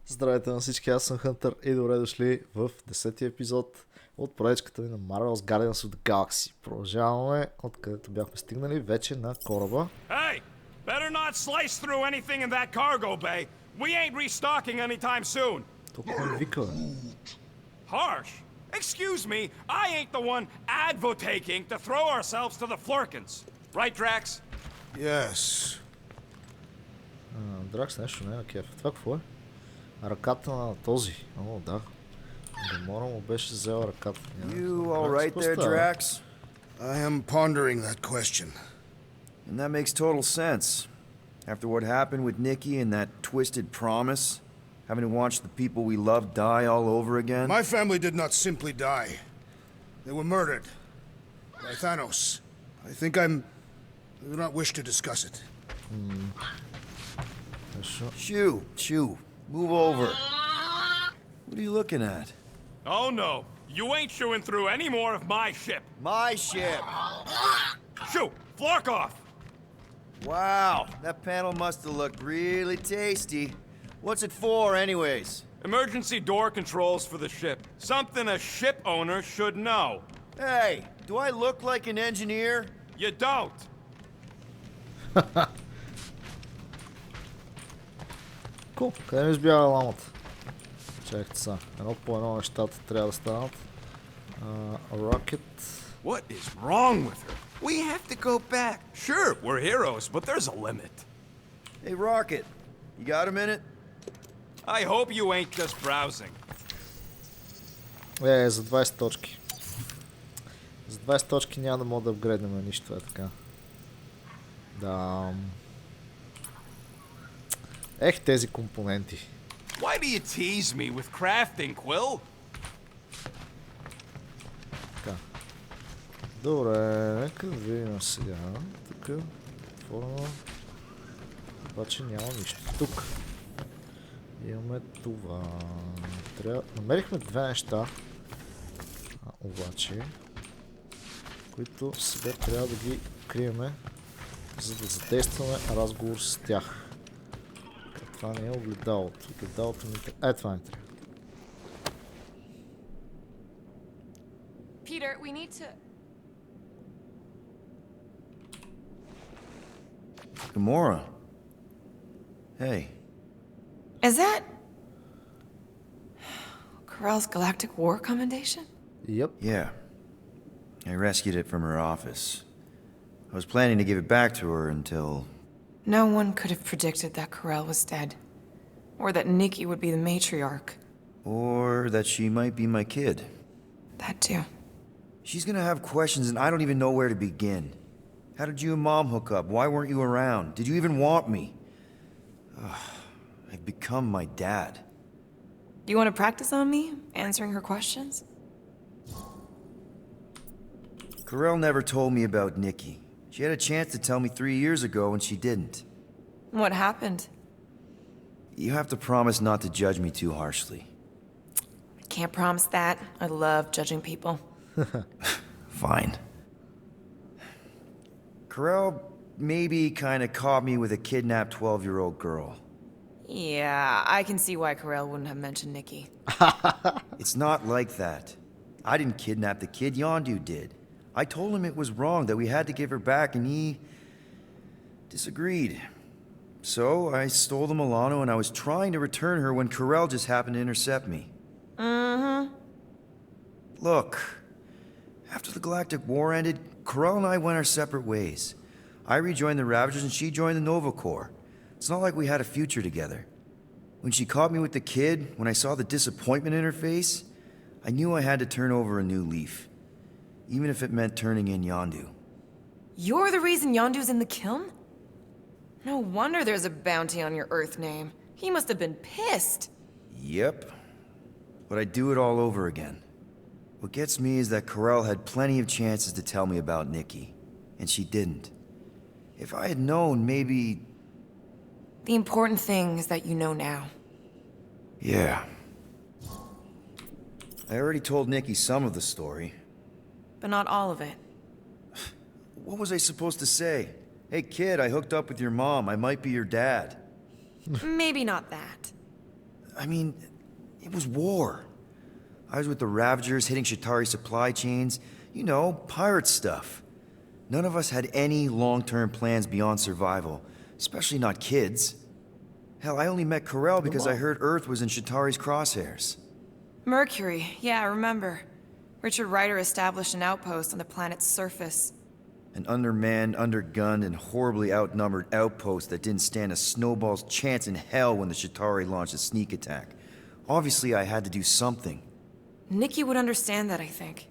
Здравейте на всички, аз съм Хънтър и добре дошли в 10-ти епизод от проектчката ни на Marvel's Guardians of the Galaxy. Продължаваме откъдето бяхме стигнали вече на кораба. Hey! Better not slice through anything in that cargo bay. We ain't restocking anytime soon. Толкова ми вика, бе. Harsh? Excuse me, I ain't the one advocating to throw ourselves to the florkins. Right, Drax? Yes. Дракс нещо не е на кеф. Това какво е? Ръката на този. О, да. Гамора му беше взела ръката. You all right there, Drax? I am pondering that question. And that makes total sense. After what happened with Nikki and that twisted promise, having to watch the people we love die all over again. My family did not simply die. They were murdered by Thanos. I do not wish to discuss it. Shoo, move over. What are you looking at? Oh no, you ain't chewing through any more of my ship. My ship! Shoo! Flork off! Wow, that panel must have looked really tasty. What's it for, anyways? Emergency door controls for the ship. Something a ship owner should know. Hey, do I look like an engineer? You don't. Кул, къде ми избяга ламата? Чакайте са. Едно по едно нещата трябва да станат. Рокет. What is wrong with her? We have to go back. Sure, we're heroes, but there's a limit. Hey, Rocket, you got a minute? I hope you ain't just browsing. За 20 точки. За 20 точки няма да мога да апгрейднем нищо, е така. Да. Ех, тези компоненти. Why do you tease me with crafting, Quill? Така. Добре, нека да видим сега. Тук. Форма. Обаче няма нищо. Тук. Имаме това. Намерихме две неща. Обаче. Които сега трябва да ги криеме, за да задействаме разговор с тях. Това не е огледалото. Огледалото ми трябва. Това не трябва. Peter, we need to... Gamora. Hey. Is that... Corell's Galactic War Commendation? Yep. Yeah. I rescued it from her office. I was planning to give it back to her until... No one could have predicted that Corell was dead. Or that Nikki would be the matriarch. Or that she might be my kid. That too. She's gonna have questions and I don't even know where to begin. How did you and Mom hook up? Why weren't you around? Did you even want me? I've become my dad. Do you want to practice on me, answering her questions? Corell never told me about Nikki. She had a chance to tell me 3 years ago and she didn't. What happened? You have to promise not to judge me too harshly. I can't promise that. I love judging people. Fine. Corell maybe kind of caught me with a kidnapped 12-year-old girl. Yeah, I can see why Corell wouldn't have mentioned Nikki. It's not like that. I didn't kidnap the kid, Yondu did. I told him it was wrong, that we had to give her back, and he disagreed. So I stole the Milano and I was trying to return her when Corell just happened to intercept me. Mm-hmm. Look, after the Galactic War ended, Corell and I went our separate ways. I rejoined the Ravagers and she joined the Nova Corps. It's not like we had a future together. When she caught me with the kid, when I saw the disappointment in her face, I knew I had to turn over a new leaf. Even if it meant turning in Yondu. You're the reason Yondu's in the kiln? No wonder there's a bounty on your Earth name. He must have been pissed. Yep. But I'd do it all over again. What gets me is that Corell had plenty of chances to tell me about Nikki. And she didn't. If I had known, maybe... The important thing is that you know now. Yeah. I already told Nikki some of the story. But not all of it. What was I supposed to say? Hey kid, I hooked up with your mom. I might be your dad. Maybe not that. I mean, it was war. I was with the Ravagers hitting Shatari supply chains. You know, pirate stuff. None of us had any long-term plans beyond survival, especially not kids. Hell, I only met Corel because I heard Earth was in Shatari's crosshairs. Mercury, yeah, I remember. Richard Ryder established an outpost on the planet's surface. An undermanned, undergunned, and horribly outnumbered outpost that didn't stand a snowball's chance in hell when the Shatari launched a sneak attack. Obviously, I had to do something. Nikki would understand that, I think.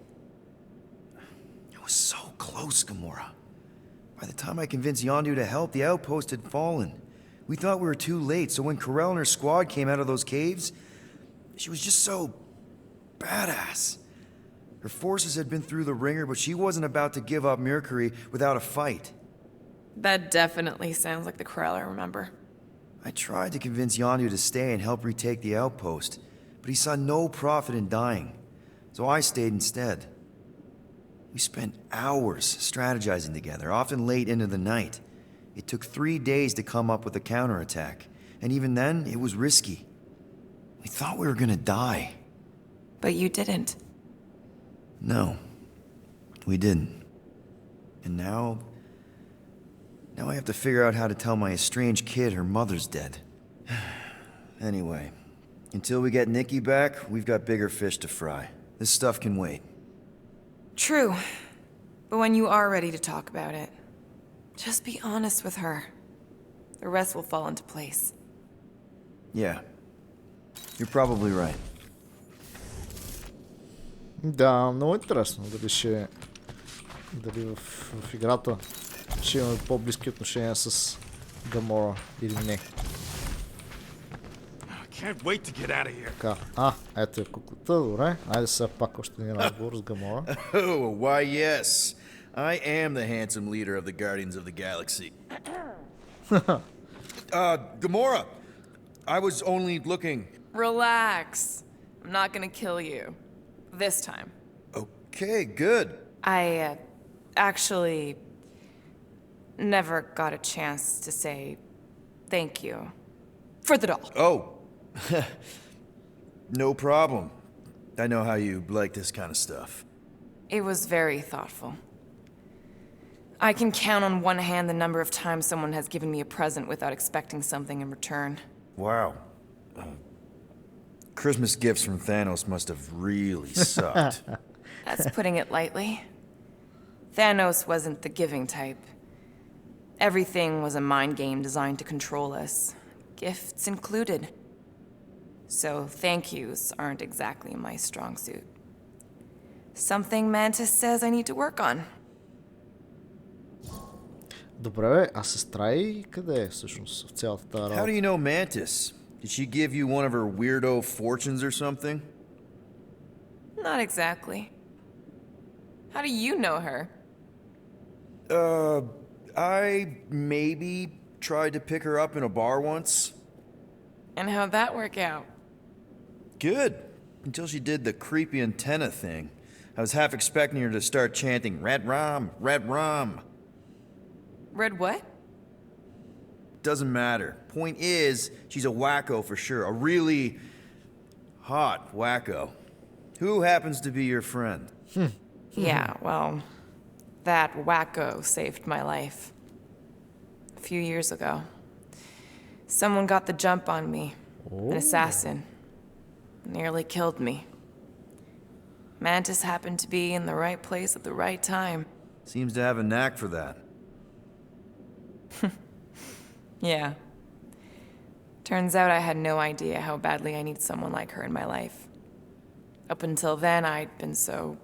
It was so close, Gamora. By the time I convinced Yondu to help, the outpost had fallen. We thought we were too late, so when Corel and her squad came out of those caves, she was just so badass. Her forces had been through the ringer, but she wasn't about to give up Mercury without a fight. That definitely sounds like the Corel I remember. I tried to convince Yondu to stay and help retake the outpost, but he saw no profit in dying, so I stayed instead. We spent hours strategizing together, often late into the night. It took 3 days to come up with a counterattack, and even then, it was risky. We thought we were gonna die. But you didn't. No, we didn't. And now I have to figure out how to tell my estranged kid her mother's dead. Anyway, until we get Nikki back, we've got bigger fish to fry. This stuff can wait. True. But when you are ready to talk about it, just be honest with her. The rest will fall into place. Yeah, you're probably right. Да, много интересно дали в играта ще имаме по-близки отношения с Гамора или не. Can't wait to get out of here. Така, ето е куклата, добре. Айде сега пак още един разговор с Гамора. Oh, why yes. I am the handsome leader of the Guardians of the Galaxy. Gomorrah, I was only looking... Relax. I'm not gonna kill you. This time. Okay, good. I, actually never got a chance to say thank you for the doll. Oh, no problem. I know how you like this kind of stuff. It was very thoughtful. I can count on one hand the number of times someone has given me a present without expecting something in return. Wow. Christmas gifts from Thanos must have really sucked. That's putting it lightly. Thanos wasn't the giving type. Everything was a mind game designed to control us, gifts included. So thank yous aren't exactly my strong suit. Something Mantis says I need to work on. Добре, бе, а сестра и къде е всъщност в цялата тази How работа? do you know Mantis? Did she give you one of her weirdo fortunes or something? Not exactly. How do you know her? I maybe tried to pick her up in a bar once. And how'd that work out? Good. Until she did the creepy antenna thing. I was half expecting her to start chanting, Red Rum, Red Rum. Red what? Doesn't matter. Point is, she's a wacko for sure. A really hot wacko. Who happens to be your friend? Yeah, well, that wacko saved my life. A few years ago. Someone got the jump on me. An assassin. Nearly killed me. Mantis happened to be in the right place at the right time. Seems to have a knack for that. Yeah. Turns out I had no idea how badly I need someone like her in my life. Up until then, I'd been so...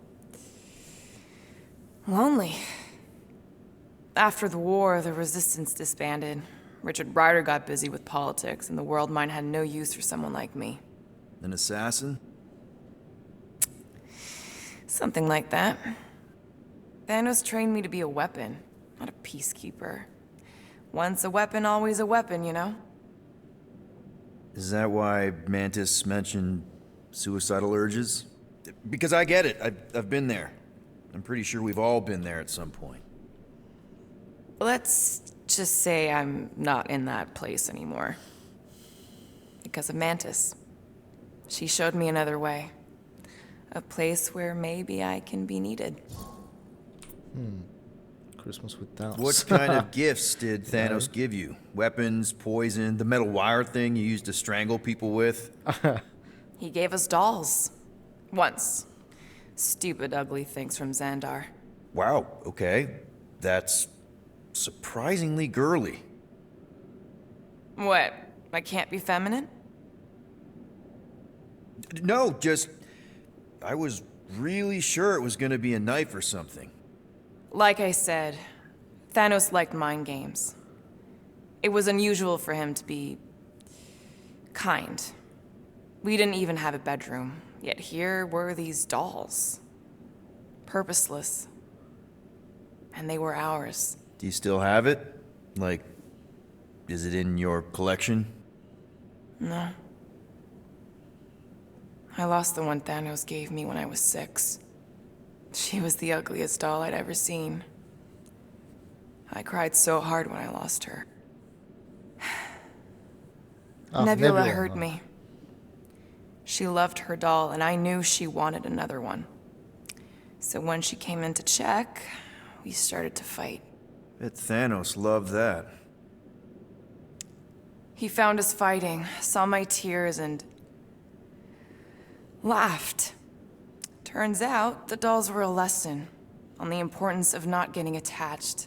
lonely. After the war, the resistance disbanded. Richard Ryder got busy with politics, and the world mine had no use for someone like me. An assassin? Something like that. Thanos trained me to be a weapon, not a peacekeeper. Once a weapon, always a weapon, you know? Is that why Mantis mentioned suicidal urges? Because I get it. I've been there. I'm pretty sure we've all been there at some point. Let's just say I'm not in that place anymore. Because of Mantis. She showed me another way. A place where maybe I can be needed. Christmas with Thanos. What kind of gifts did Thanos give you? Weapons, poison, the metal wire thing you used to strangle people with? He gave us dolls. Once. Stupid, ugly things from Xandar. Wow, okay. That's surprisingly girly. What? I can't be feminine? No, just... I was really sure it was gonna be a knife or something. Like I said, Thanos liked mind games. It was unusual for him to be... kind. We didn't even have a bedroom, yet here were these dolls. Purposeless. And they were ours. Do you still have it? Like, is it in your collection? No. I lost the one Thanos gave me when I was 6. She was the ugliest doll I'd ever seen. I cried so hard when I lost her. Nebula hurt me. She loved her doll, and I knew she wanted another one. So when she came in to check, we started to fight. Bet Thanos loved that. He found us fighting, saw my tears, and laughed. Turns out, the dolls were a lesson on the importance of not getting attached.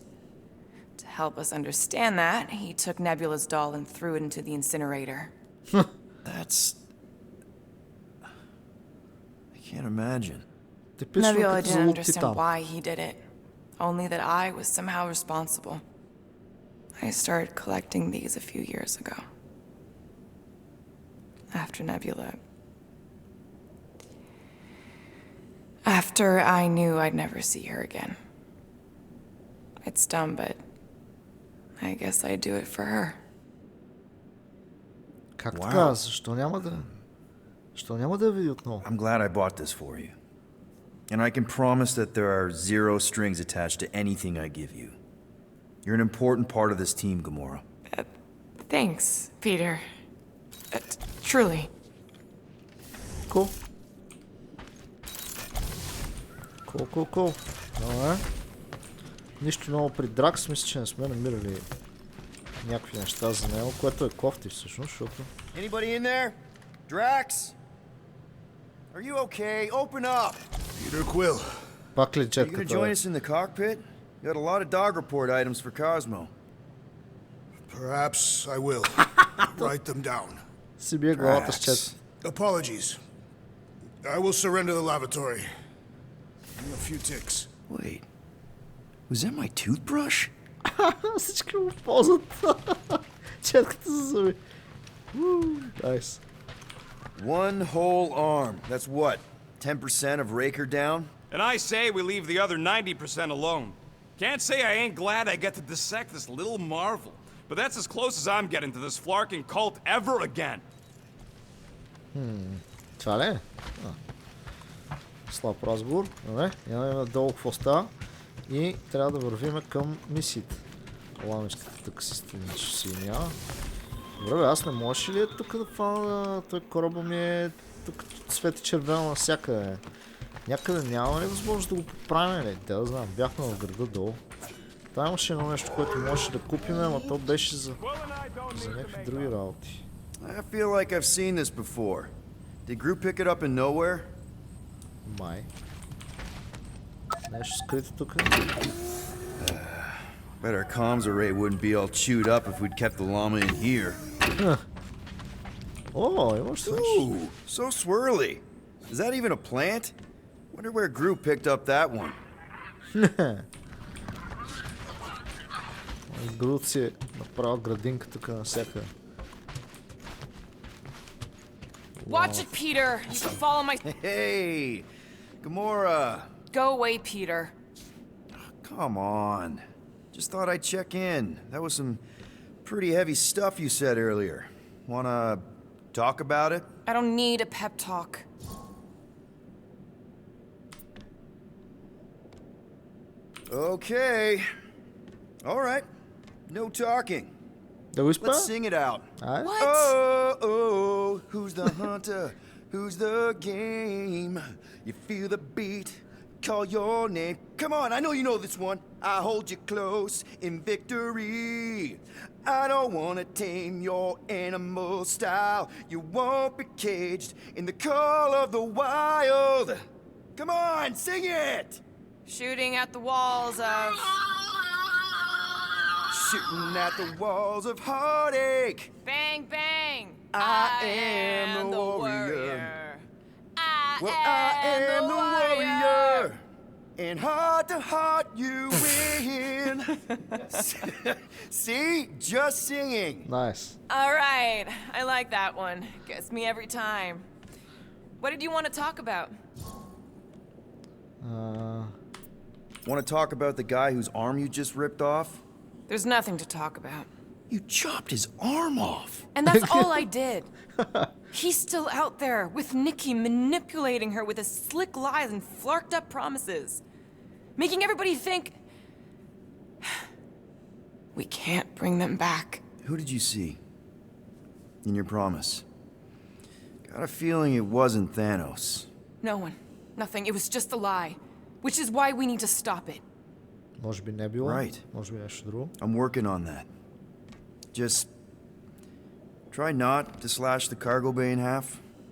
To help us understand that, he took Nebula's doll and threw it into the incinerator. That's... I can't imagine. Nebula didn't understand why he did it, only that I was somehow responsible. I started collecting these a few years ago. After Nebula. After I knew I'd never see her again. It's dumb, but I guess I'd do it for her. Как така? Защо няма да я види отново? I'm glad I bought this for you. And I can promise that there are zero strings attached to anything I give you. You're an important part of this team, Gamora. Thanks, Peter. Truly. Cool. Cool. Добре. Нищо ново при Дракс. Мисля, че не сме намирали някакви неща за него, което е кофти всъщност, защото... Anybody in there? Drax? Are you okay? Open up! Peter Quill. Пак ли Are you четката? gonna join us in the cockpit? You got a lot of dog report items for Cosmo. Perhaps I will. Write them down. Си бие главата с четка. Apologies. I will surrender the lavatory. In a few ticks. Wait. Was that my toothbrush? Всички го ползват. Четката за зъби. Nice. One whole arm. That's what? 10% of Raker down? And I say we leave the other 90% alone. Can't say I ain't glad I get to dissect this little marvel. But that's as close as I'm getting to this flarking cult ever again. Това ли е? Слаб разговор. Добре, няма надолу какво става. И трябва да вървим към мисиите. Ламичката така си страниче си няма. Добре, бе, аз не можеш ли тук да фана? Той кораба ми е тук свети червено навсякъде. Някъде няма ли възможност да го поправим ли? Да знам, бяхме в града долу. Та имаше едно нещо, което можеше да купим, ама то беше за някакви други работи. I feel like I've seen this before. Did Grooot pick it up in nowhere? Май. Нещо скрито тук. Bet our comms array wouldn't be all chewed up if we'd kept the llama in here. О, имаш също. Ooh, so swirly. Is that even a plant? Wonder where Grooot picked up that one. Гроот си е направил градинка тук навсякъде. Watch it, Peter! You can follow my... Hey, Gamora. Go away, Peter. Come on. Just thought I'd check in. That was some pretty heavy stuff you said earlier. Wanna talk about it? I don't need a pep talk. Okay. All right. No talking. Да го изпя? Let's sing it out. Айде. What? Oh, oh, who's the hunter? Who's the game? You feel the beat, call your name. Come on, I know you know this one. I hold you close in victory. I don't wanna tame your animal style. You won't be caged in the call of the wild. Come on, sing it! Shooting at the walls of... Shooting at the walls of heartache. Bang, bang! I am the warrior. I am the the warrior. And heart to heart you win. See? Just singing. Nice. All right, I like that one. Gets me every time. What did you want to talk about? Want to talk about the guy whose arm you just ripped off? There's nothing to talk about. You chopped his arm off. And that's all I did. He's still out there with Nikki manipulating her with his slick lies and flarked up promises. Making everybody think... we can't bring them back. Who did you see? In your promise? Got a feeling it wasn't Thanos. No one. Nothing. It was just a lie. Which is why we need to stop it. Може би не било. Right. Може би нещо друго. I'm working on that. Just... try not to slash the cargo bay in half.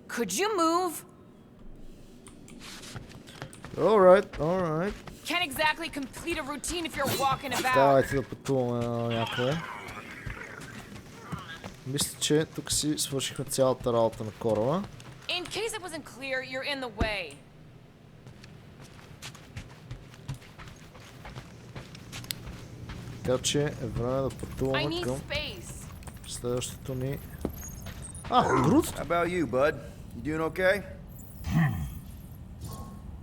Could you move? Alright, alright. Can't exactly complete a routine if you're walking about. Давайте да пътуваме някъде. Мисля, че тук си свършихме цялата работа на кораба. In case it wasn't clear, you're in the way. Така че е време да I пътуваме need към space. следващото ни... Grooot! How about you, bud? You doing okay?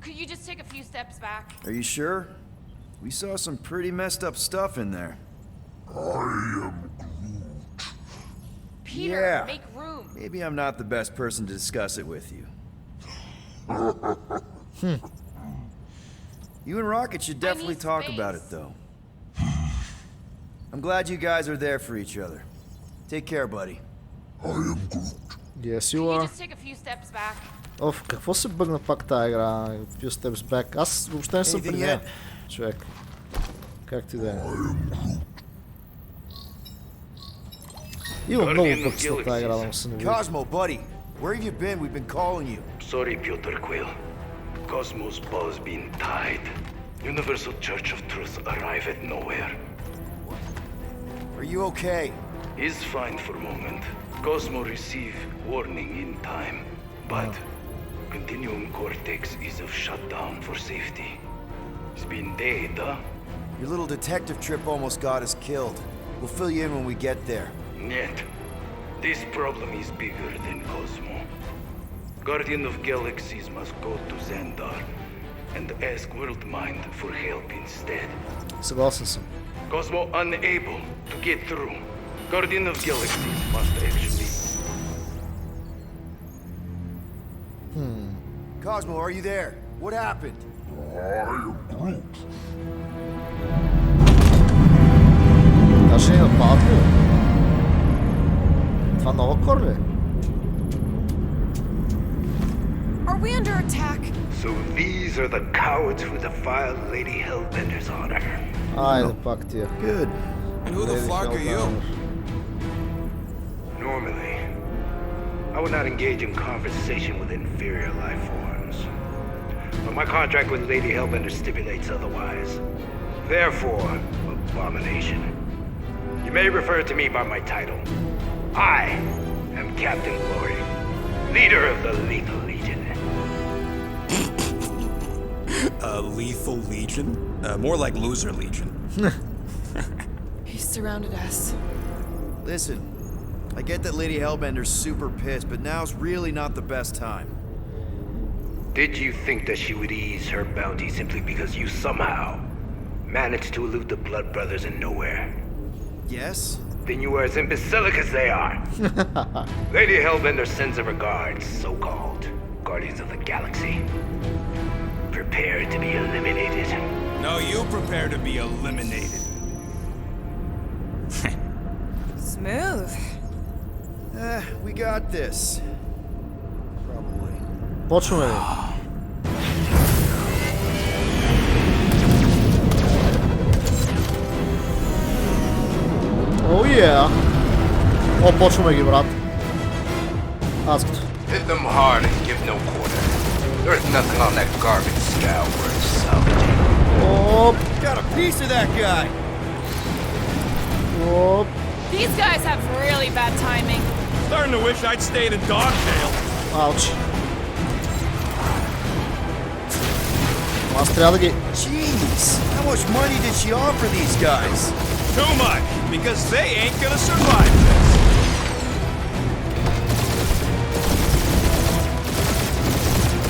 Could you just take a few steps back? Are you sure? We saw some pretty messed up stuff in there. Peter, Yeah. make room. Maybe I'm not the best person to discuss it with you. You and Rocket should definitely need talk space. about it, though. I'm glad you guys are there for each other. Take care, buddy. Yes, you Could you are. just take a few steps back? Оф, какво се бъгна пак тая игра? Few steps back. Аз въобще не съм при Anything нея. yet? Човек. Как ти да е? Има много пък на тая игра да му се не види. Cosmo, buddy, where have you been? We've been calling you. Sorry, Питър Куил. Cosmo's bow's been tied. Universal Church of Truth arrive at nowhere. Are you okay? He's fine for a moment. Cosmo receive warning in time. But Continuum Cortex is of shutdown for safety. It's been dead, huh? Your little detective trip almost got us killed. We'll fill you in when we get there. Yet, this problem is bigger than Cosmo. Guardian of Galaxies must go to Xandar and ask Worldmind for help instead. Съгласен съм. Cosmo unable to get through. Guardian of Galaxies must actually... Cosmo, are you there? What happened? Даже ни нападат ли? Това нова кор ли? Are we under attack? So these are the cowards who defiled Lady Hellbender's honor. Айде пак тия. Good. And who the fuck are you? Normally, I would not engage in conversation with inferior life forms. But my contract with Lady Hellbender stipulates otherwise. Therefore, abomination. You may refer to me by my title. I am Captain Glory, leader of the Lethal Legion. Lethal Legion? More like Loser Legion. He surrounded us. Listen, I get that Lady Hellbender's super pissed, but now's really not the best time. Did you think that she would ease her bounty simply because you somehow managed to elude the Blood Brothers in nowhere? Yes? Then you are as imbecilic as they are. Lady Hellbender sends her regards, so-called Guardians of the Galaxy. Prepare to be eliminated. No, you prepare to be eliminated. Smooth. We got this. Probably. Почваме ли? О, yeah. О, почваме ги, брат. Аз като. Hit them hard and give no quarter. There's nothing on that garbage scow worth salvaging. Оп, Got a piece of that guy! оп. These guys have really bad timing. Starting to wish I'd stayed in dog jail. Ауч. Аз трябва да ги... Jeez! How much money did she offer these guys? Too much, because they ain't gonna survive this.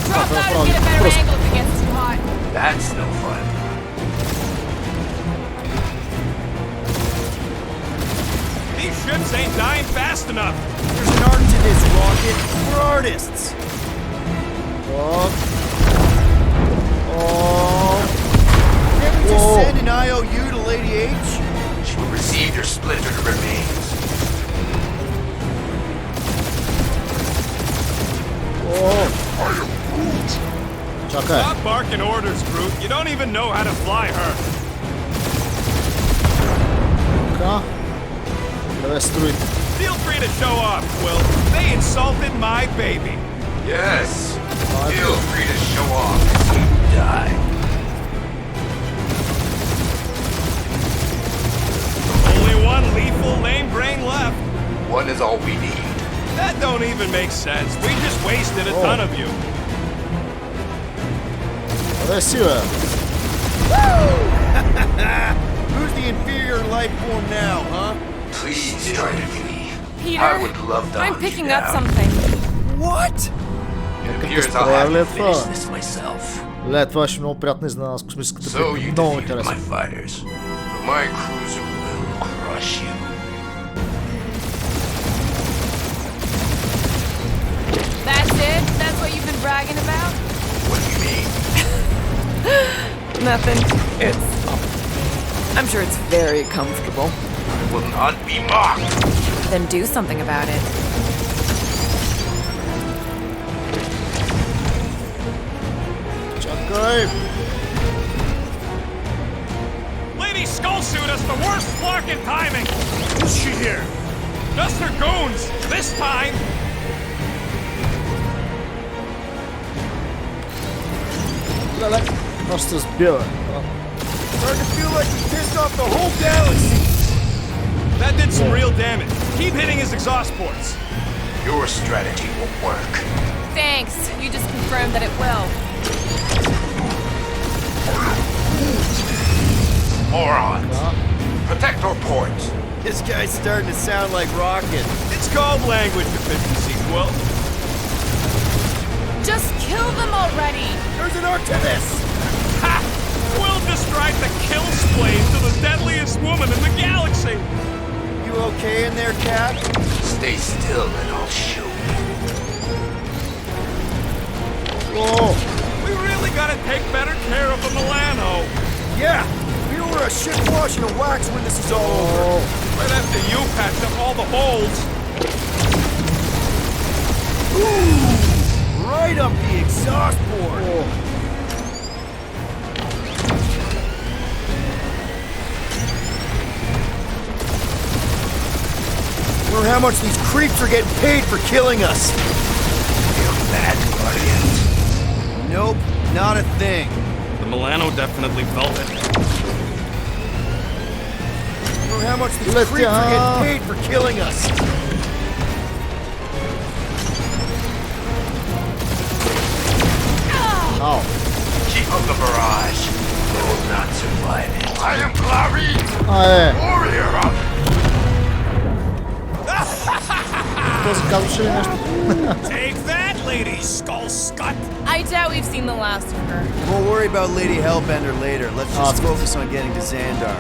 Drop out and get a better angle if it gets too hot. That's no fun. These ships ain't dying fast enough. There's an art to this, Rocket. We're artists. Оп. Оп. Can't we just Whoa. send an IOU to Lady H? She will receive your splintered remains. Оп. Чакай. Stop barking orders, Grooot. You don't even know how to fly her. Така. Къде строите? Feel free to show off, Quill. They insulted my baby. Yes. Feel free to show off as you die. Only one lethal lame brain left. One is all we need. That don't even make sense. We just wasted a ton of you. Къде си, бе? Who's the inferior life form now, huh? Please try to be. Peter, I would love to I'm hunt you picking up down. something. What? It appears I'll have to finish this myself. Ле, това ще е много приятна изненада с космическата So you петля. Много defeated интересно. my fighters, but my cruiser will crush you. That's it? That's what you've been bragging about? What do you mean? Nothing. I'm sure it's very comfortable. I will not be mocked. Then do something about it. Чакай. Lady Skullsuit has the worst flarkin' timing. Who's she here? Just her goons. This time. Леле. Аз ще се сбия, бе. Starting to feel like we pissed off the whole galaxy. That did some real damage. Keep hitting his exhaust ports. Your strategy won't work. Thanks. You just confirmed that it will. Morons. Protect our ports. This guy's starting to sound like Rocket. It's called language deficiency, Quill. Just kill them already. There's an art to this. Ha! Quill just tried to kill splays to the deadliest woman in the galaxy. You okay in there, Cat? Stay still and I'll show you. Whoa. We really gotta take better care of the Milano. Yeah. We don't want a shit washing of wax when this is all over. Oh. Right after you patch up all the holes. Ooh, right up the exhaust port. Oh. Wonder how much these creeps are getting paid for killing us. Feel that, Guardians? Nope, not a thing. The Milano definitely felt it. Wonder how much these Let's creeps are go. getting paid for killing us. Ow. Keep up the barrage. They will not survive it. I am Clary, Айде. warrior of... Този казваше ли нещо? Take that, Lady Skull Scut! I doubt we've seen the last of her. We'll worry about Lady Hellbender later. Let's just Awesome. focus on getting to Xandar.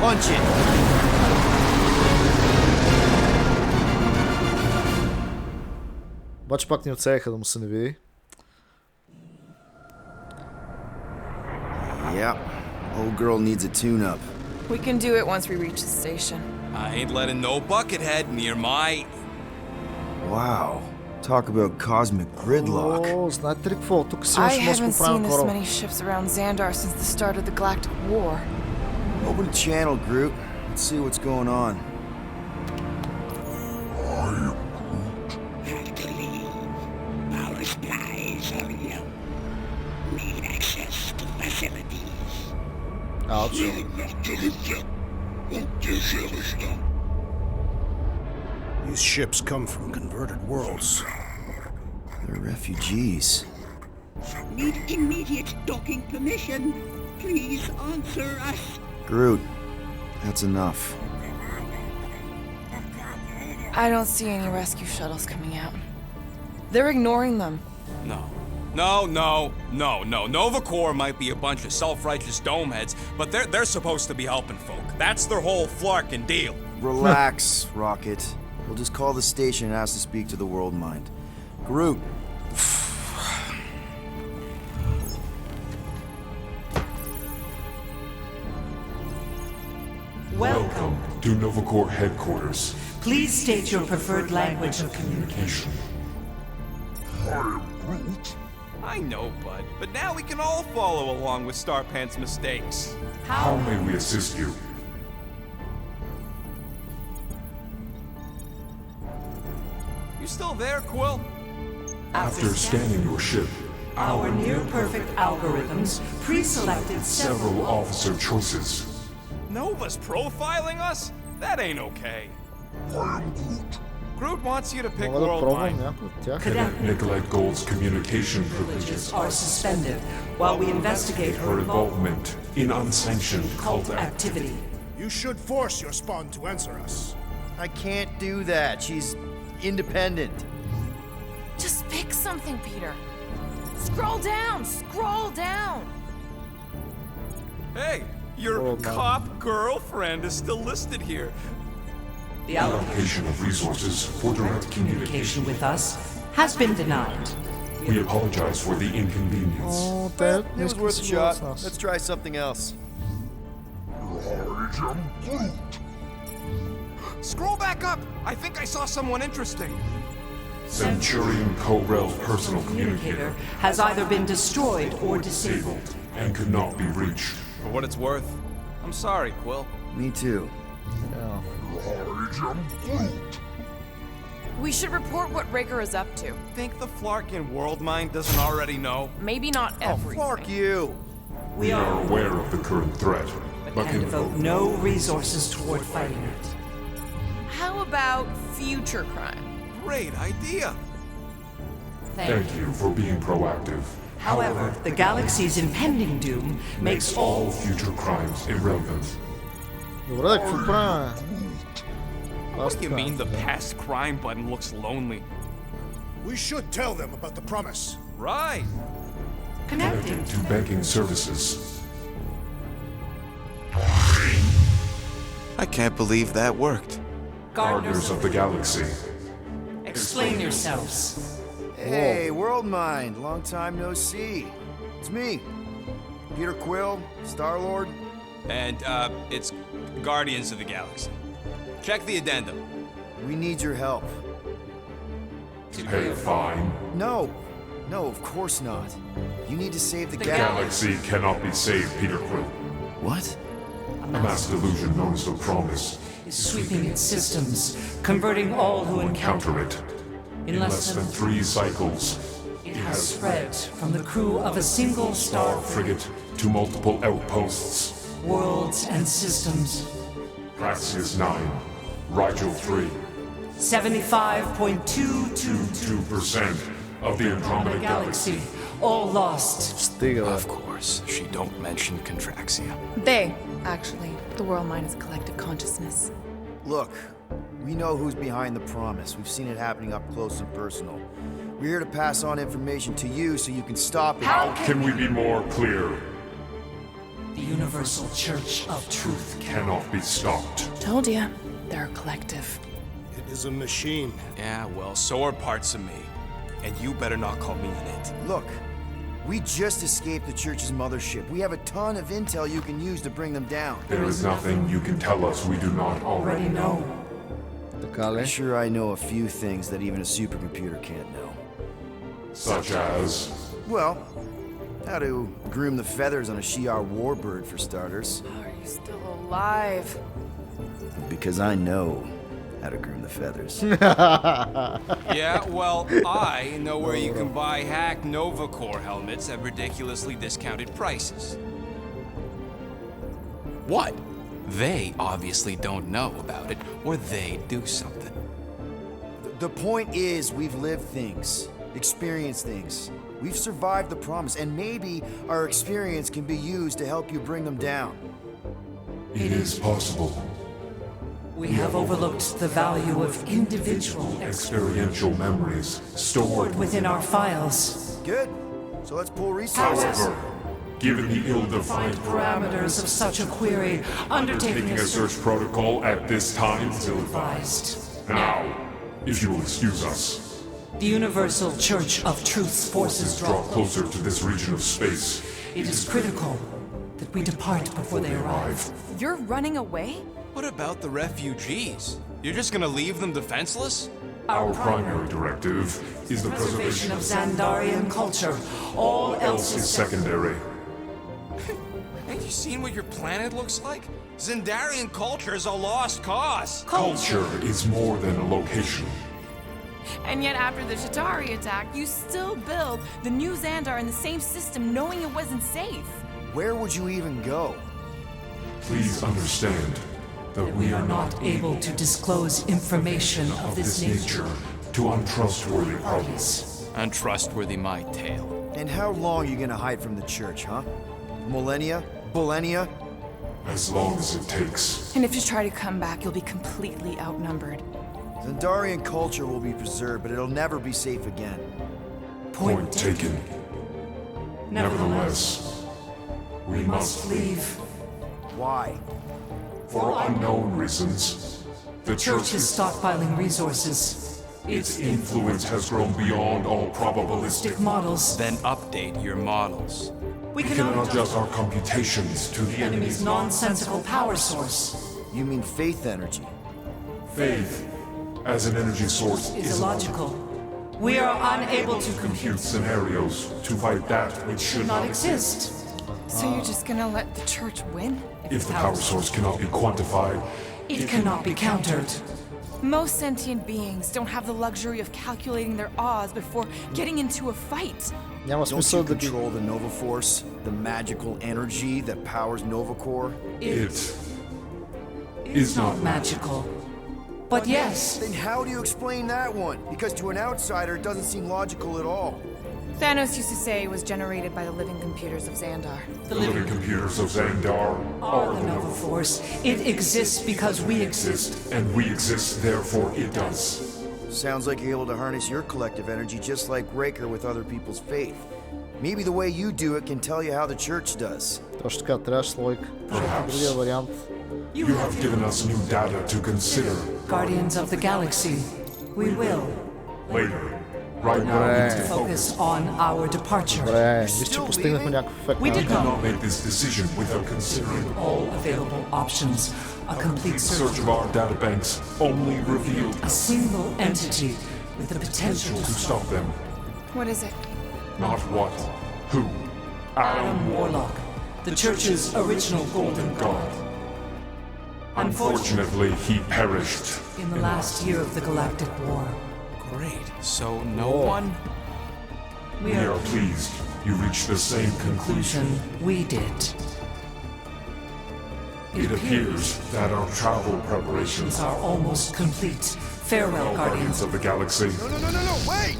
Punch it. Обаче пак ни оцеляха да му се не види. Yep. Old girl needs a tune-up. We can do it once we reach the station. I ain't letting no buckethead near my... Wow. Talk about cosmic gridlock. О, знаете ли какво? Тук си I имаш може да haven't seen поправим this кораб. many ships around Xandar since the start of the Galactic War. Open a channel, Grooot. Let's see what's going on. Our supplies are low. Need access to facilities. Ауч. These ships come from converted worlds. They're refugees. Need immediate docking permission. Please answer us. Grooot, that's enough. I don't see any rescue shuttles coming out. They're ignoring them. No. Nova Corps might be a bunch of self-righteous domeheads, but they're supposed to be helping folk. That's their whole flarkin' deal. Relax, Rocket. We'll just call the station and ask to speak to the World Mind. Grooot. Welcome to Nova Corps headquarters. Please state your preferred language of communication. I know, bud, but now we can all follow along with Starpant's mistakes. How may we assist you? You still there, Quill? After scanning your ship, Our near-perfect algorithms pre-selected several officer choices. Nova's profiling us? That ain't okay. Groot wants you to pick Мога да World пробвам Mind. някой от тях. Cadet Nicolette Gold's communication privileges are suspended while we investigate her involvement in unsanctioned cult cult activity. You should force your spawn to answer us. I can't do that. She's independent. Just pick something, Peter. Scroll down! Scroll down! Hey, your World Mind. cop girlfriend is still listed here. The allocation allocation of resources for direct communication. with us has been denied. We apologize for the inconvenience. О, те It не was искат да worth a си говорят shot. с нас. Let's try something else. Scroll back up! I think I saw someone interesting. Centurion Co-Rel's personal communicator has either been destroyed or disabled. disabled and could not be reached. For what it's worth, I'm sorry, Quill. Me too. Yeah. We should report what Raker is up to. Think the Flarkin World Mind doesn't already know? Maybe not everything. Fuck you. We are aware of the current threat, but And can devote no resources toward fighting it. How about future crime? Great idea. thank you for being proactive. However, the galaxy's impending doom makes all All future crimes irrelevant. Добре, да, какво правим? What do you mean the past crime button looks lonely? We should tell them about the promise. Right. connecting. To banking services. I can't believe that worked. Gardeners of the Galaxy. Explain yourselves. Hey, World Mind. Long time no see. It's me, Peter Quill, Star-Lord. And, it's Guardians of the Galaxy. Check the addendum. We need your help. Pay a fine. No, of course not. You need to save the Galaxy cannot be saved, Peter Quill. What? A mass delusion known as the Promise. Is sweeping its systems, converting all who encounter Counter it. In less than 3 cycles, it has spread from the crew of a single star frigate to multiple outposts. worlds and systems. Praxius 9, Rigel 3, 75.222 2% of the Andromeda Galaxy. galaxy, all lost. Стига, бе. Of course, she don't mention Contraxia. They, actually. The world mind is collective consciousness. Look, we know who's behind the promise. We've seen it happening up close and personal. We're here to pass on information to you so you can stop it. How can we be more clear? The Universal Church of Truth. Cannot be stopped. Told ya. They're a collective. It is a machine. Yeah, well, so are parts of me. And you better not call me in it. Look, we just escaped the Church's mothership. We have a ton of intel you can use to bring them down. There is nothing you can tell us we do not already Already know. Така I'm ли? sure I know a few things that even a supercomputer can't know. Such as... Well, how to groom the feathers on a Shi'ar warbird, for starters. Are you still alive? Because I know how to groom the feathers. Yeah, well, I know where you can buy hacked Nova Corps helmets at ridiculously discounted prices. What? They obviously don't know about it, or they'd do something. The point is, we've lived things, experienced things. We've survived the promise, and maybe our experience can be used to help you bring them down. It is possible. We have overlooked the value of individual Experiential memories stored within our files. Good. So let's pull resources. However, given the ill-defined Parameters of such a query, undertaking taking a search protocol at this time is advised. Now, if you will excuse us, The Universal Church of Truth's forces draw closer to this region of space. It is critical that we depart before they arrive. You're running away? What about the refugees? You're just gonna leave them defenseless? Our primary directive is the preservation of Xandarian culture. All else is secondary. Ain't you seen what your planet looks like? Xandarian culture is a lost cause. Culture is more than a location. And yet after the Shatari attack, you still build the new Xandar in the same system knowing it wasn't safe. Where would you even go? Please understand that we are not able to disclose information of this nature to untrustworthy parties. Untrustworthy my tale. And how long are you gonna hide from the church, huh? Millennia? Millennia? As long as it takes. And if you try to come back, you'll be completely outnumbered. Xandarian culture will be preserved, but it'll never be safe again. Point taken. Nevertheless, we must leave. Why? For unknown reasons. The Church is stockpiling resources. Its influence has grown beyond all probabilistic Models. Then update your models. We We cannot adjust our computations to the enemy's nonsensical power source. You mean faith energy? faith as an energy source is illogical. We are unable to compute scenarios to fight that which should not exist. So you're just gonna let the church win? If the power source cannot be quantified, It cannot be countered. Most sentient beings don't have the luxury of calculating their odds before getting into a fight. Няма Don't смисъл you да ги... control the Nova Force, the magical energy that powers Nova Corps? it is not Magical. But yes, Then how do you explain that one? Because to an outsider, it doesn't seem logical at all. Thanos used to say it was generated by the living computers of Xandar. the living computers of Xandar are the Nova Force. It exists because we exist. and we exist, therefore it does. Sounds like you're able to harness your collective energy just like Raker with other people's faith. Maybe the way you do it can tell you how the church does. Точно така, трябваше логика. Защото другия вариант... You have given us new data to consider. Guardians of the Galaxy, we will Later. Right now, we need to focus on our departure. Добре, мисля, че постигнахме някакъв ефект. We did do not not make this decision without considering all available options. A complete the search search of our databanks only revealed a single entity with the potential to stop them. What is it? Not what, who. Adam Warlock, the Church's original Golden God. Unfortunately, he perished. In the last year of the Galactic War, Great. So no one? we We are are pleased you reached the same conclusion. we did. It appears that our travel preparations Are almost complete. Farewell, Guardians. of the galaxy. No, wait!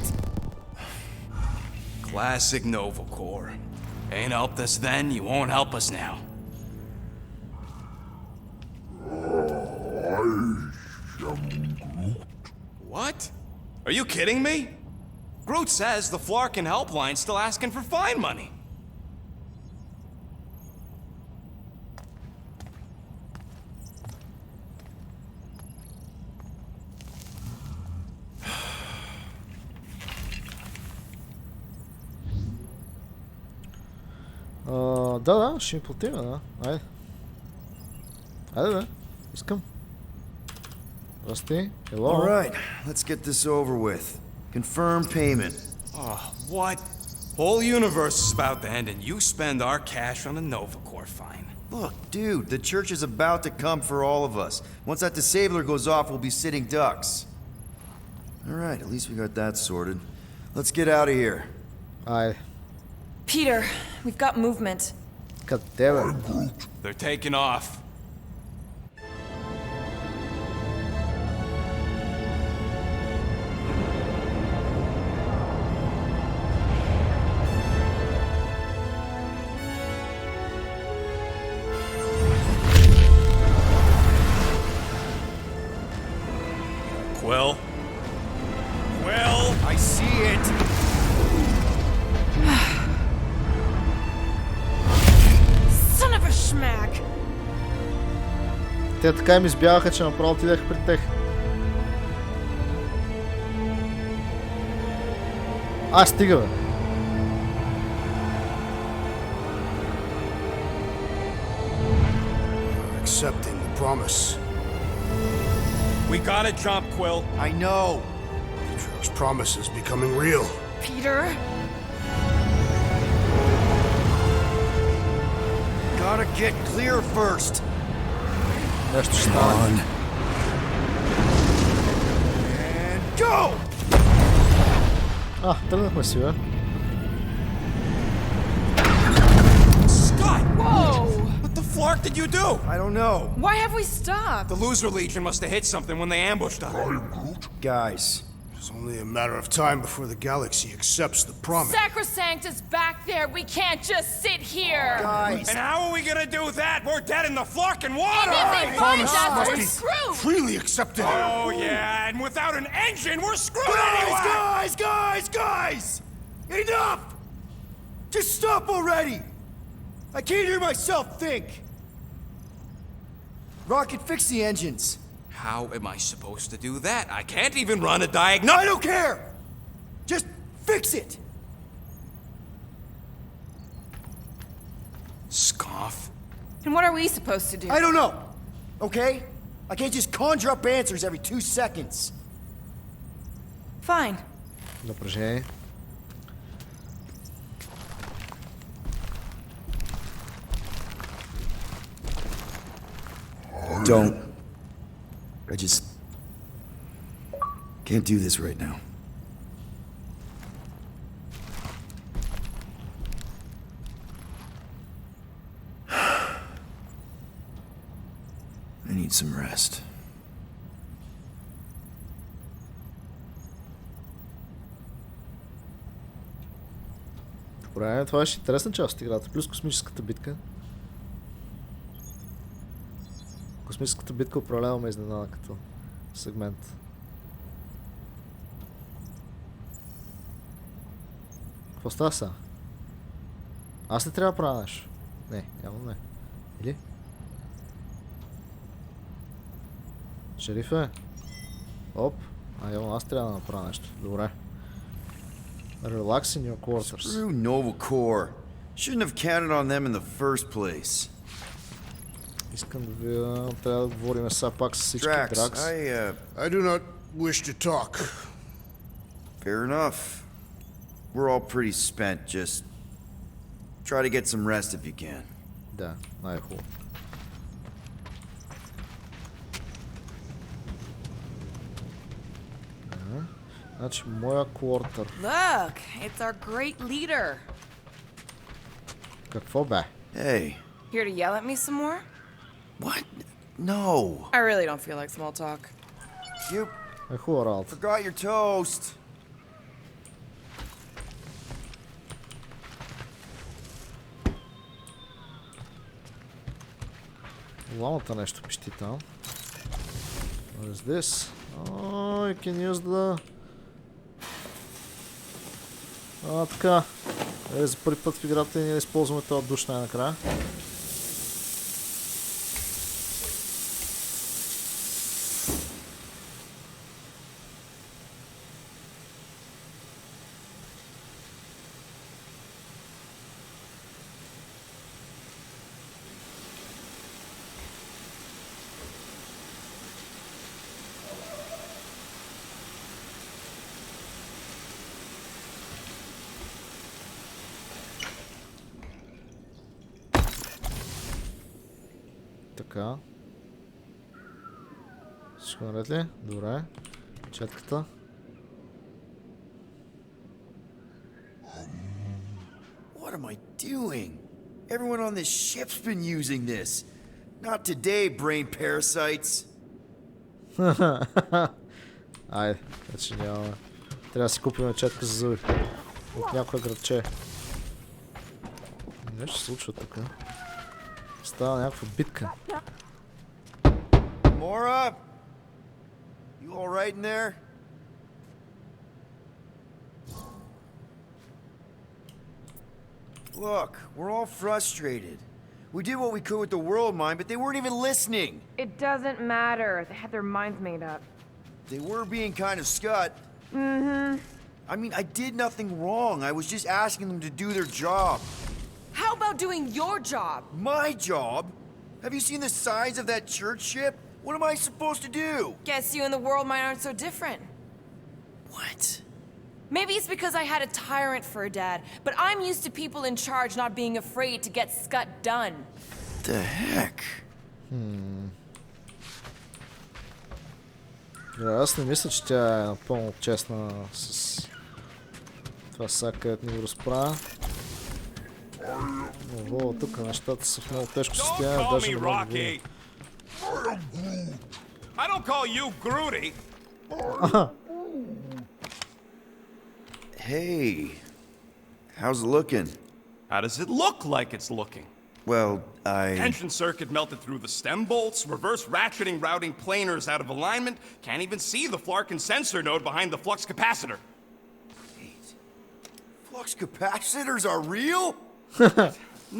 Classic Nova Corps. Ain't helped us then, you won't help us now. What? Are you kidding me? Groot says the Flarkin helpline's still asking for fine money. Да, ще ми платим, да. Айде. Айде, бе. Искам. Здрасти. Hello. All right, let's get this over with. Confirm payment. Oh, what? Whole universe is about to end and you spend our cash on a Nova Corps fine. Look, dude, the church is about to come for all of us. Once that disabler goes off, we'll be sitting ducks. All right, at least we got that sorted. Let's get out of here. Айде. Peter, we've got movement. Къде бе? They're taking off. Quill? Quill? I see it! Son of a schmack! Те така им избягаха, че направо отидеха при тех. Стига бе. Accepting the promise. We gotta jump, Quill. I know! Peter's promise is becoming real. Peter? Gotta get clear first. Нещо ще стане. And go! Тръгнахме си бе. Scott! Whoa! What the flark did you do? I don't know. Why have we stopped? The loser legion must have hit something when they ambushed us. Guys, It's only a matter of time before the galaxy accepts the promise. Sacrosanct is back there. We can't just sit here. guys! And how are we gonna do that? We're dead in the flarkin' water! And if they find Promise us, must we're be screwed. freely accepted. Oh yeah, and without an engine, we're screwed anyway! Guys! Enough! Just stop already! I can't hear myself think! Rocket, fix the engines. How am I supposed to do that? I can't even run a diagnostic. I don't care! Just fix it! Scoff. And what are we supposed to do? I don't know, okay? I can't just conjure up answers every 2 seconds. Fine. Напрежение. Don't. I just can't do this right now. I need some rest. Добре, това ще е интересна част от играта, плюс космическата битка. Космическата битка управляваме изненада като сегмент. Какво става сега? Аз не трябва да правя нещо. Не, явно не. Или? Шерифе? Оп. Явно аз трябва да направя нещо. Добре. Relax in your quarters. Screw Nova Corps. Shouldn't have counted on them in the first place. Искам да видя, трябва да говорим сега пак с всички Drax, Дракс. I do not wish to talk. Fair enough. We're all pretty spent. Just try to get some rest if you can. Да, най-хубаво. Значи, моя квартър. Look, it's our great leader. Какво бе? Hey. Here to yell at me some more? What? No. I really don't feel like small talk. You Хубава работа. forgot your toast. Ламата нещо пищи там. What is this? Oh, you can use the... така. За първи път в играта ние използваме този душ най-накрая. Така. Всичко наред ли? Добре. Четката. What am I doing? Everyone on this ship's been using this. Not today, brain parasites. Айде, вече нямаме. Трябва да си купим четка за зъби. От някое градче. Нещо се случва тук. Става някаква битка. Mora? You alright in there? Look, we're all frustrated. We did what we could with the world mind, but they weren't even listening. It doesn't matter. They had their minds made up. They were being kind of scut. Mm-hmm. I mean, I did nothing wrong. I was just asking them to do their job. How about doing your job? My job? Have you seen the size of that church ship? What am I supposed to do? Guess you and the world mind aren't so different. What? Maybe it's because I had a tyrant for a dad, but I'm used to people in charge not being afraid to get scut done. The heck? Аз не мисля, че тя е напълно честна с това сега, където ни го разправя. Но тук нещата са в много тежко състояние, даже не мога да видим. I don't call you Grooty. Hey, how's it looking? How does it look like it's looking? Well, Tension circuit melted through the stem bolts, reverse ratcheting routing planers out of alignment, can't even see the Flarkin sensor node behind the flux capacitor. Wait. Flux capacitors are real?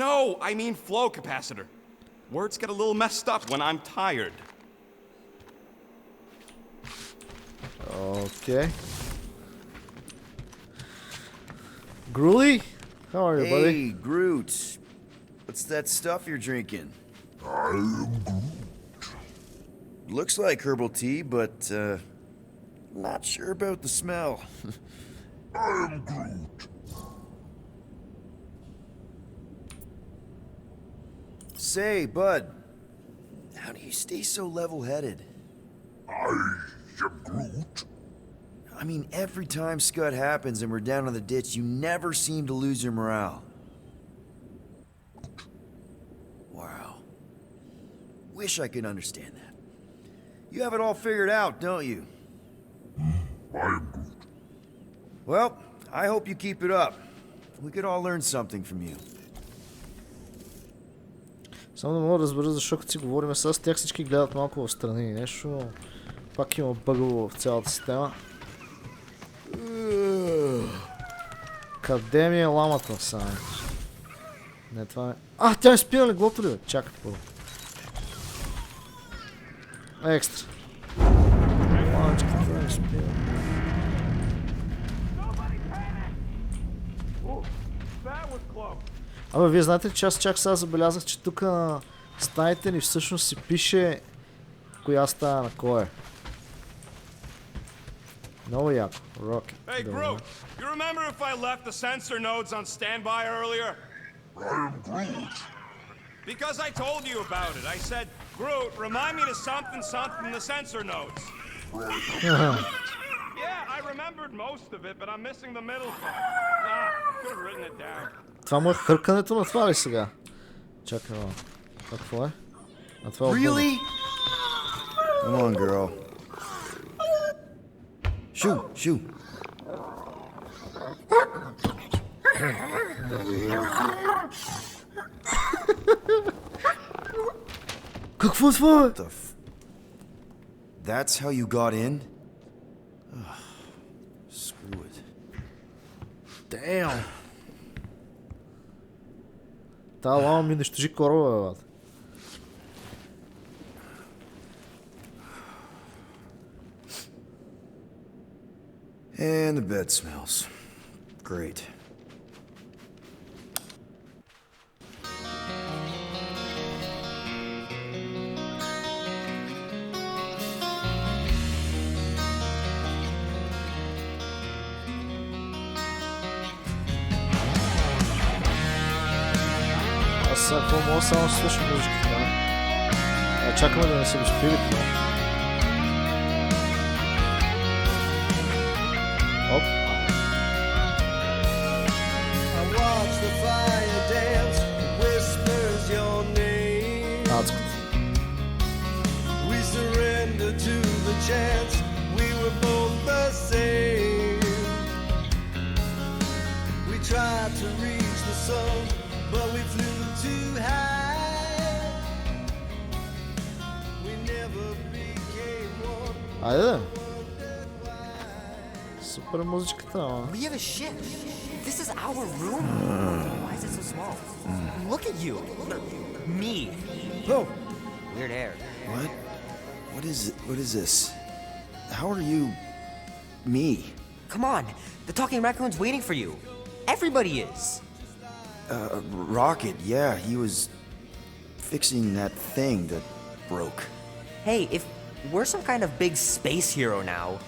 No, I mean flow capacitor. Words get a little messed up when I'm tired. Okay. Grooty? How are you, buddy? Hey, Grooot. What's that stuff you're drinking? I am Grooot. Looks like herbal tea, but, not sure about the smell. I am Grooot. Say, bud, how do you stay so level-headed? I am Grooot. I mean, every time scud happens and we're down in the ditch, you never seem to lose your morale. Wow. Wish I could understand that. You have it all figured out, don't you? I am Grooot. Well, I hope you keep it up. We could all learn something from you. Само не мога да разбера защо като си говорим с тях, всички гледат малко в страни. Нещо пак има бъгово в цялата система. Къде ми е ламата сега? Не, това е... А, тя ми спи на леглото ли, бе? Чакай първо. Екстра. Ламачката ми спи. Абе, вие знаете ли, че аз чак сега забелязах, че тук на стаите ни всъщност си пише коя стая на кой е. Много яко. Рокет. Hey, Grooot, you remember if I left the sensor nodes on standby earlier? I am Grooot. Because I told you about it. I said, Grooot, remind me to something the sensor nodes. Yeah, I remembered most of it, but I'm missing the middle part. Ah, I could have written it down. Това му е хъркането на това ли сега? Чакай, ма. Какво е? А това е отбъл. Really? Come on, girl. Shoo, shoo. Какво е това, бе? That's how you got in? Screw it. Damn. Та лама ми унищожи кораба, бе. And the bed smells. Great. Аз сега какво мога само да слушам музиката, да? чакаме да не се го спирите. Оп. Адското. Айде да. Супер музичката, ама. We have a ship. This is our room. Why is it so small? Look at you. Me. Oh. Weird hair. What? What is this? How are you... me? Come on. The talking raccoon's waiting for you. Everybody is. Rocket, yeah, he was fixing that thing that broke. Hey, if we're some kind of big space hero now,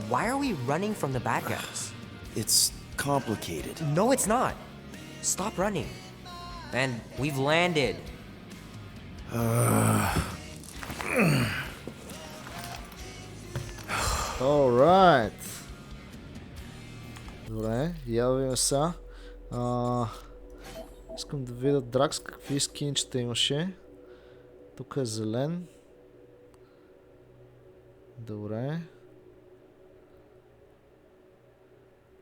why are we running from the bad guys? It's complicated. No, it's not. Stop running. And we've landed. Alright. Добре, я да видим сега. Искам да видя Дракс какви скинчета имаше. Тук е зелен. Добре.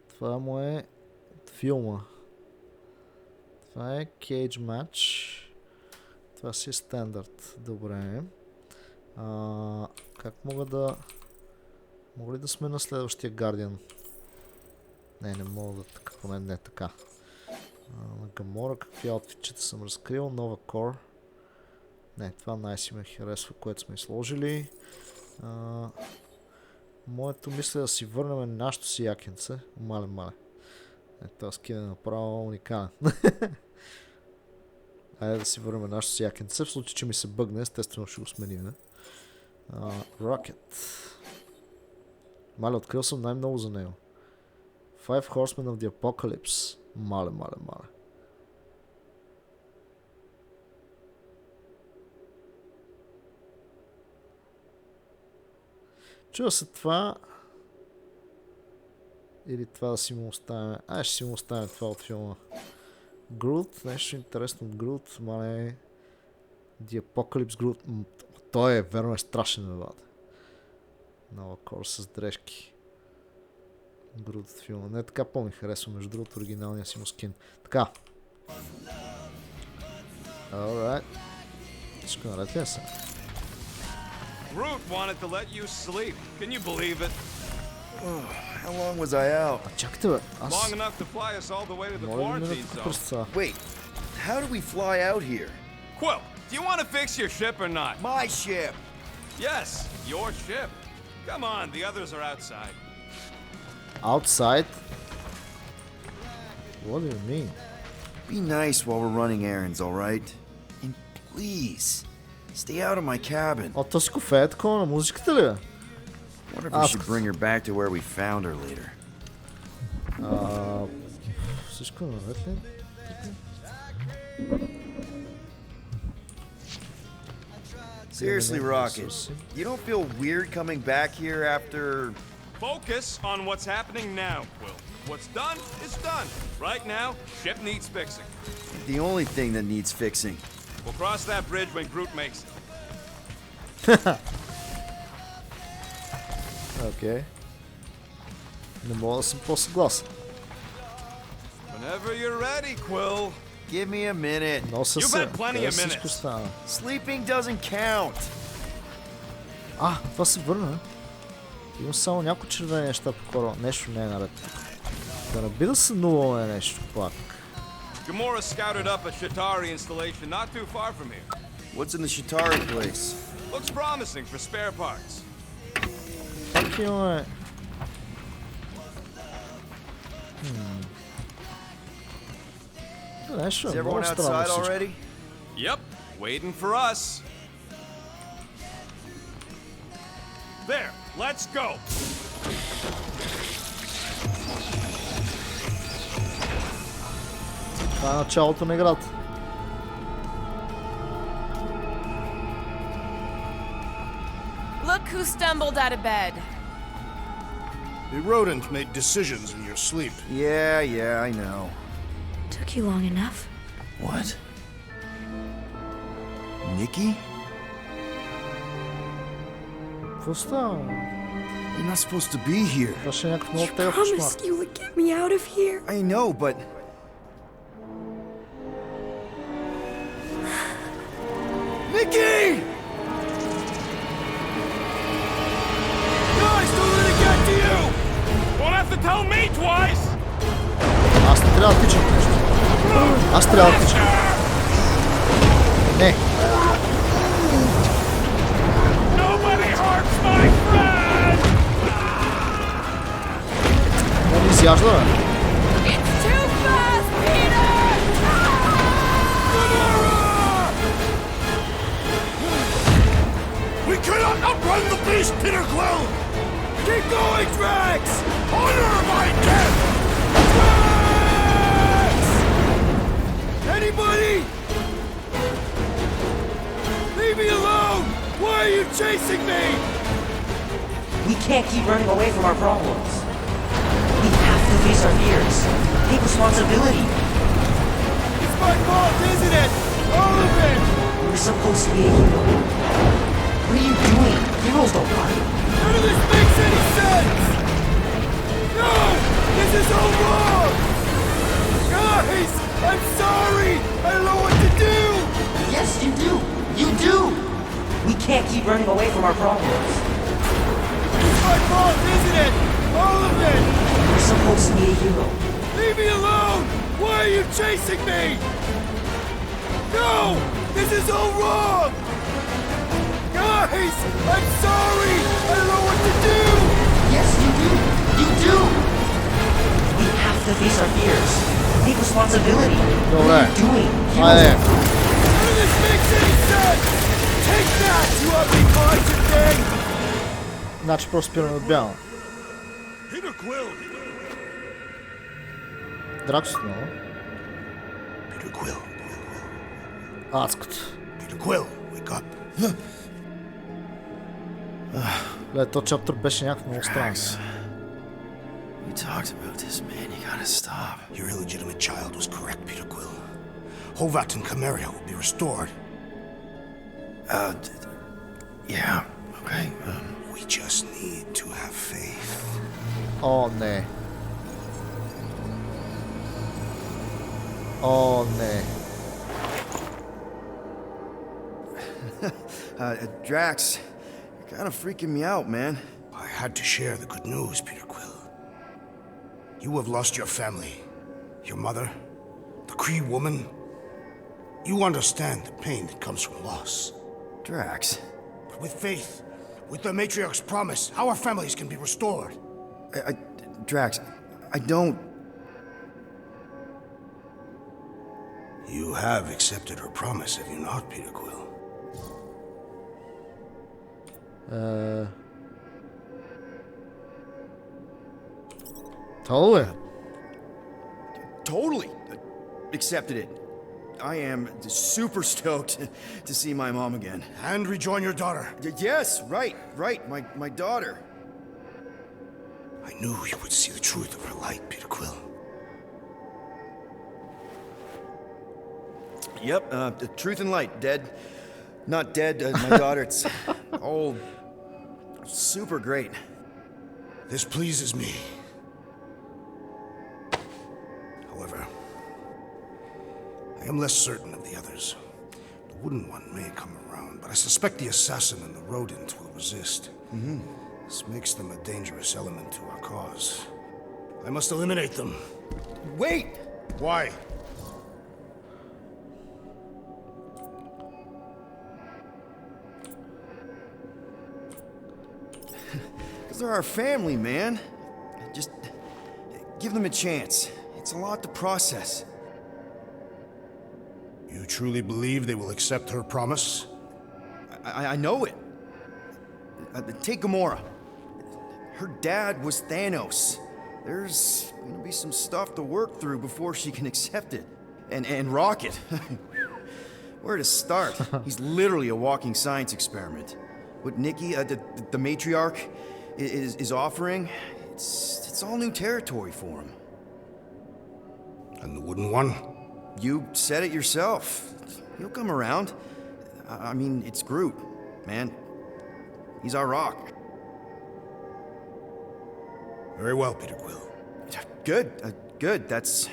Това му е от филма. Това е Cage Match. Това си е стандарт. Добре. Как мога да... Мога ли да сме на следващия Guardian? Не мога да така, поне не така. На Гамора какви аутфитчета съм разкрил? Нова Core. Не, това най-си ме харесва, което сме сложили. Моето мисля да си върнем нашето си якенце. Мале. Това скин е направо уникален. Айде да си върнем нашето си якенце. В случай, че ми се бъгне, естествено ще го сменим. Рокет. Мале, открил съм най-много за него. Five Horsemen of the Apocalypse. Мале. Чува се това. Или това да си му оставим. Ще си му оставим това от филма. Grooot, нещо интересно от Grooot. Мале. The Apocalypse Grooot. Той е, верно е страшен, бебата. Нова кор с дрежки. Grooot от филма. Не, така по-ми харесва, между другото, оригиналния си му скин. Така. Alright. Всичко наред ли са? Grooot wanted to let you sleep. Can you believe it? How long was I out? Чакайте, бе. Long enough to fly us all the way to the quarantine zone. Wait, how do we fly out here? Quill, do you want to fix your ship or not? My ship! Yes, your ship. Come on, the others are outside. Outside? What do you mean? Be nice while we're running errands, alright? And please, stay out of my cabin. То си кофе е такова на музиката ли, бе? Wonder if we should bring her back to where we found her later. Всичко наред ли? Seriously, Rocket, you don't feel weird coming back here after... Focus on what's happening now, Quill. What's done is done. Right now, ship needs fixing. The only thing that needs fixing. We'll cross that bridge when Grooot makes it. Окей. Не мога да съм по-съгласен. Whenever you're ready, Quill. Give me a minute. You bet plenty of minutes. Sleeping doesn't count. Това се върна. Имам само някои червени неща по хора. Нещо не е наред. Да не би да сънуваме нещо пак. Gамора scouted up a Shatari installation not too far from here. What's in the Shatari place? Looks promising for spare parts. Пак имаме... Нещо е много странно всичко. Yep, waiting for us. There, let's go. Това е началото на играта. Look who stumbled out of bed. The rodent made decisions in your sleep. Yeah, I know. Took you long enough. What? Nikki? Какво става? You're not supposed to be here. Това ще е някакъв много тегъв Promised кошмар. you would get me out of here. I know, but... Nikki! Guys, don't let it get to you! Won't have to tell me twice! Аз не трябва да тичам нещо. Аз трябва да тичам. Не. Nobody hurts my friend! Не ни изяжда, бе. It's too fast, Peter! We cannot outrun the beast, Peter Quill! Keep going, Drax! Honor my death! Drax! Anybody? Leave me alone! Why are you chasing me? We can't keep running away from our problems. We have to face our fears. Take responsibility. It's my fault, isn't it? All of it! You're supposed to be a hero. What are you doing? Heroes don't fight. None of this makes any sense! No! This is all wrong! Guys! I'm sorry! I don't know what to do! Yes, you do. You do. We can't keep running away from our problems. It's my fault, isn't it? All of it! You're supposed to be a hero. Leave me alone! Why are you chasing me? No! This is all wrong! Guys! I'm sorry! I don't know what to do! Yes, you do. You do. We have to face our fears. Take responsibility. Добре. What are you doing? Айде. None of this makes any sense! Take that, you ugly poison thing! Значи просто спираме от бяна. Peter Quill! Дракс отново. Peter Quill. Адското. Peter Quill, wake up. Гледай, този чаптър беше някакво много странно. We talked about this, man. You gotta stop. Your illegitimate child was correct, Peter Quill. Hovat and Cameria will be restored. Yeah, okay. We just need to have faith. О, не. О, не. Drax, you're kind of freaking me out, man. I had to share the good news, Peter Quill. You have lost your family. Your mother, the Cree woman. You understand the pain that comes from loss. Drax. But with faith, with the Matriarch's promise, our families can be restored. Drax, I don't... You have accepted her promise, have you not, Peter Quill? Totally. Totally accepted it. I am super stoked to see my mom again. And rejoin your daughter. Yes, right. My daughter. I knew you would see the truth of her light, Peter Quill. Yep, the truth and light. Dead. Not dead, my daughter. It's all super great. This pleases me. However, I am less certain of the others. The wooden one may come around, but I suspect the assassin and the rodent will resist. This makes them a dangerous element to our cause. I must eliminate them. Wait! Why? Because they're our family, man. Just give them a chance. It's a lot to process. You truly believe they will accept her promise? I know it. Take Gamora. Her dad was Thanos. There's gonna be some stuff to work through before she can accept it. And Rocket. Where to start? He's literally a walking science experiment. what Nikki, the matriarch, is offering, it's all new territory for him. And the wooden one? You said it yourself. He'll come around. I mean, it's Grooot, man. He's our rock. Very well, Peter Quill. Good, good. That's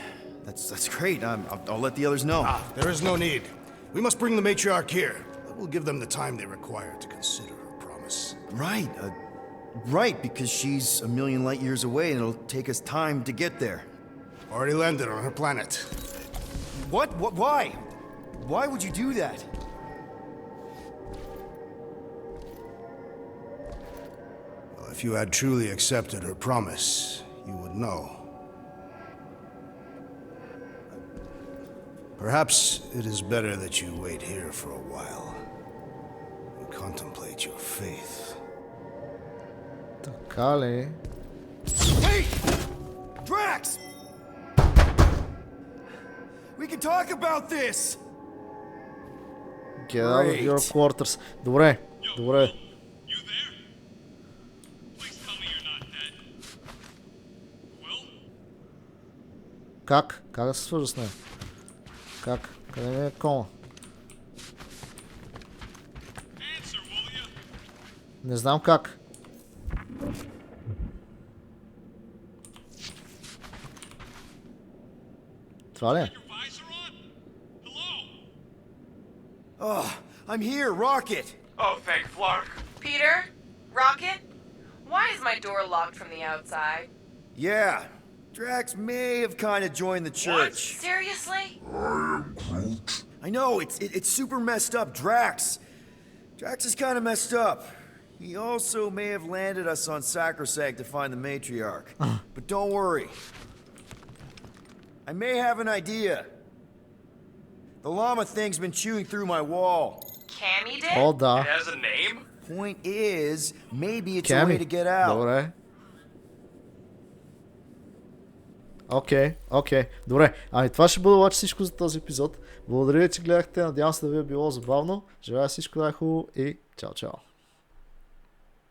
great. I'll let the others know. There is no need. We must bring the matriarch here. That will give them the time they require to consider her promise. Right, right, because she's a million light years away and it'll take us time to get there. Already landed on her planet. What? Why? Why would you do that? Well, if you had truly accepted her promise, you would know. Perhaps it is better that you wait here for a while and contemplate your faith. Така ли? Hey! Drax! We can talk about this! Get out of your quarters. Добре, добре. Как? Как да се свържа с нея? Как? Къде ми е кома? Не знам как. Това ли е? Oh, I'm here, Rocket! Oh, thank Flark. Peter? Rocket? Why is my door locked from the outside? Yeah, Drax may have kind of joined the church. What? Seriously? I know, it's super messed up, Drax. Drax is kind of messed up. He also may have landed us on Sacrosanct to find the matriarch. But don't worry. I may have an idea. The llama thing's been chewing through my wall. Cammy did? О, да. It has a name? Point is, maybe it's a way to get out. Добре. Окей. Добре. Ами това ще бъде обаче всичко за този епизод. Благодаря ви, че гледахте. Надявам се да ви е било забавно. Желая всичко най-хубаво и чао.